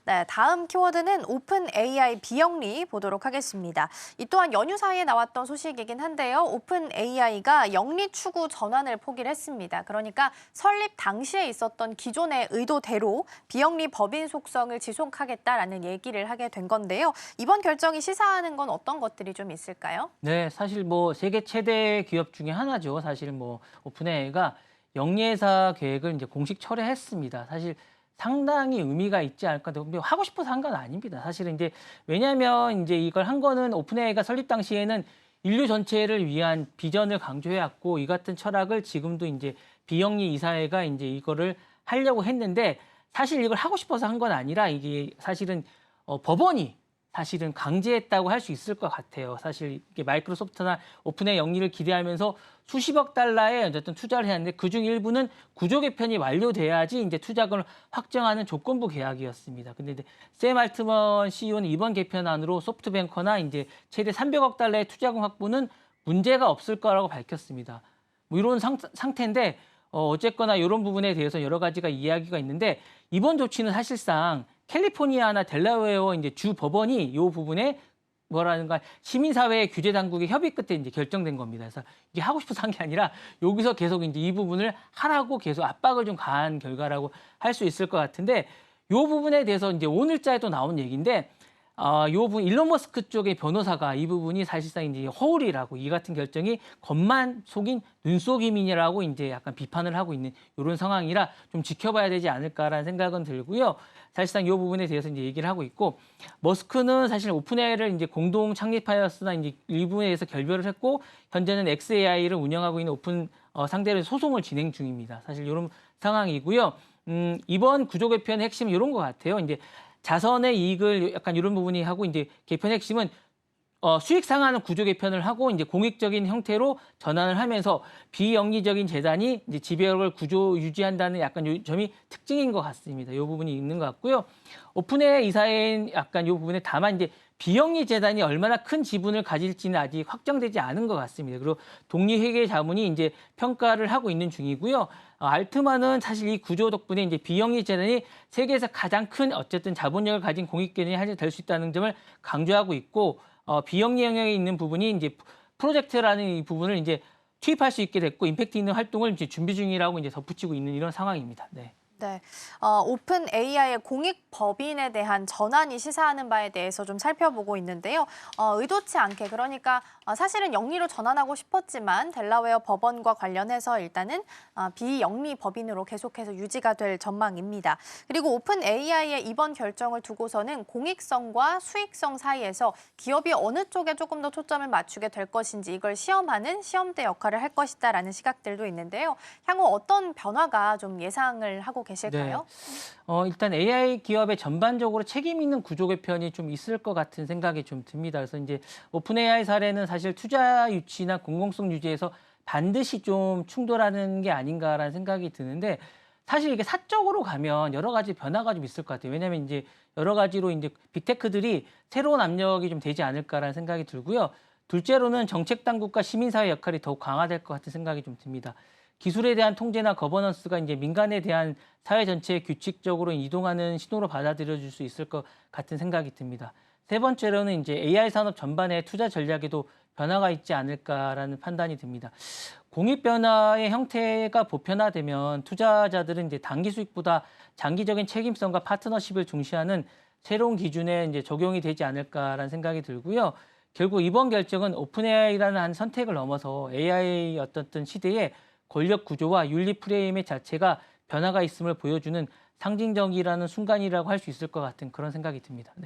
네, 다음 키워드는 오픈 AI 비영리 보도록 하겠습니다. 이 또한 연휴 사이에 나왔던 소식이긴 한데요. 오픈 AI가 영리 추구 전환을 포기를 했습니다. 그러니까 설립 당시에 있었던 기존의 의도대로 비영리 법인 속성을 지속하겠다라는 얘기를 하게 된 건데요. 이번 결정이 시사하는 건 어떤 것들이 좀 있을까요? 네, 사실 뭐 세계 최대 기업 중에 하나죠. 사실 뭐 오픈 AI가 영리회사 계획을 이제 공식 철회했습니다. 사실 상당히 의미가 있지 않을까. 근데 하고 싶어서 한 건 아닙니다. 사실은 이제 왜냐하면 이제 이걸 한 거는 오픈 AI가 설립 당시에는 인류 전체를 위한 비전을 강조해왔고 이 같은 철학을 지금도 이제 비영리 이사회가 이제 이거를 하려고 했는데 사실 이걸 하고 싶어서 한 건 아니라 이게 사실은 법원이 사실은 강제했다고 할 수 있을 것 같아요. 사실 이게 마이크로소프트나 오픈의 영리를 기대하면서 수십억 달러의 어쨌든 투자를 했는데 그중 일부는 구조 개편이 완료돼야지 이제 투자금을 확정하는 조건부 계약이었습니다. 근데 이제 샘 알트먼 CEO는 이번 개편안으로 소프트뱅커나 이제 최대 300억 달러의 투자금 확보는 문제가 없을 거라고 밝혔습니다. 뭐 이런 상태인데 어쨌거나 이런 부분에 대해서 여러 가지가 이야기가 있는데 이번 조치는 사실상 캘리포니아나 델라웨어 이제 주 법원이 이 부분에 뭐라는가 시민사회 규제 당국의 협의 끝에 이제 결정된 겁니다. 그래서 이게 하고 싶어서 한 게 아니라 여기서 계속 이제 이 부분을 하라고 계속 압박을 좀 가한 결과라고 할 수 있을 것 같은데 이 부분에 대해서 이제 오늘자에도 나온 얘기인데 이 부분 일론 머스크 쪽의 변호사가 이 부분이 사실상 이제 허울이라고 이 같은 결정이 겉만 속인 눈속임이라고 이제 약간 비판을 하고 있는 이런 상황이라 좀 지켜봐야 되지 않을까라는 생각은 들고요. 사실상 이 부분에 대해서 이제 얘기를 하고 있고 머스크는 사실 오픈AI를 이제 공동 창립하였으나 이제 일부에 대해서 결별을 했고 현재는 xAI를 운영하고 있는 오픈 상대로 소송을 진행 중입니다. 사실 이런 상황이고요. 이번 구조 개편의 핵심은 이런 것 같아요. 이제 자선의 이익을 약간 이런 부분이 하고 이제 개편의 핵심은 수익 상하는 구조 개편을 하고 이제 공익적인 형태로 전환을 하면서 비영리적인 재단이 이제 지배력을 구조 유지한다는 약간 요 점이 특징인 것 같습니다. 이 부분이 있는 것 같고요. 오픈의 이사회는 약간 이 부분에 다만 이제 비영리 재단이 얼마나 큰 지분을 가질지는 아직 확정되지 않은 것 같습니다. 그리고 독립회계 자문이 이제 평가를 하고 있는 중이고요. 알트만은 사실 이 구조 덕분에 이제 비영리 재단이 세계에서 가장 큰 어쨌든 자본력을 가진 공익기관이 될 수 있다는 점을 강조하고 있고 비영리 영역에 있는 부분이 이제 프로젝트라는 이 부분을 이제 투입할 수 있게 됐고 임팩트 있는 활동을 이제 준비 중이라고 이제 덧붙이고 있는 이런 상황입니다. 네. 네, 오픈 AI의 공익 법인에 대한 전환이 시사하는 바에 대해서 좀 살펴보고 있는데요. 의도치 않게 그러니까 사실은 영리로 전환하고 싶었지만 델라웨어 법원과 관련해서 일단은 비영리 법인으로 계속해서 유지가 될 전망입니다. 그리고 오픈 AI의 이번 결정을 두고서는 공익성과 수익성 사이에서 기업이 어느 쪽에 조금 더 초점을 맞추게 될 것인지 이걸 시험하는 시험대 역할을 할 것이다라는 시각들도 있는데요. 향후 어떤 변화가 좀 예상을 하고 계실까요? 네. 일단 AI 기업의 전반적으로 책임 있는 구조 개편이 좀 있을 것 같은 생각이 좀 듭니다. 그래서 이제 오픈 AI 사례는 사실 투자 유치나 공공성 유지에서 반드시 좀 충돌하는 게 아닌가라는 생각이 드는데 사실 이게 사적으로 가면 여러 가지 변화가 좀 있을 것 같아요. 왜냐하면 이제 여러 가지로 이제 빅테크들이 새로운 압력이 좀 되지 않을까라는 생각이 들고요. 둘째로는 정책 당국과 시민사회 역할이 더욱 강화될 것 같은 생각이 좀 듭니다. 기술에 대한 통제나 거버넌스가 이제 민간에 대한 사회 전체에 규칙적으로 이동하는 신호로 받아들여질 수 있을 것 같은 생각이 듭니다. 세 번째로는 이제 AI 산업 전반의 투자 전략에도 변화가 있지 않을까라는 판단이 듭니다. 공익 변화의 형태가 보편화되면 투자자들은 이제 단기 수익보다 장기적인 책임성과 파트너십을 중시하는 새로운 기준에 이제 적용이 되지 않을까라는 생각이 들고요. 결국 이번 결정은 오픈 AI라는 한 선택을 넘어서 AI 어떤 시대에 권력 구조와 윤리 프레임의 자체가 변화가 있음을 보여주는 상징적이라는 순간이라고 할 수 있을 것 같은 그런 생각이 듭니다. 네.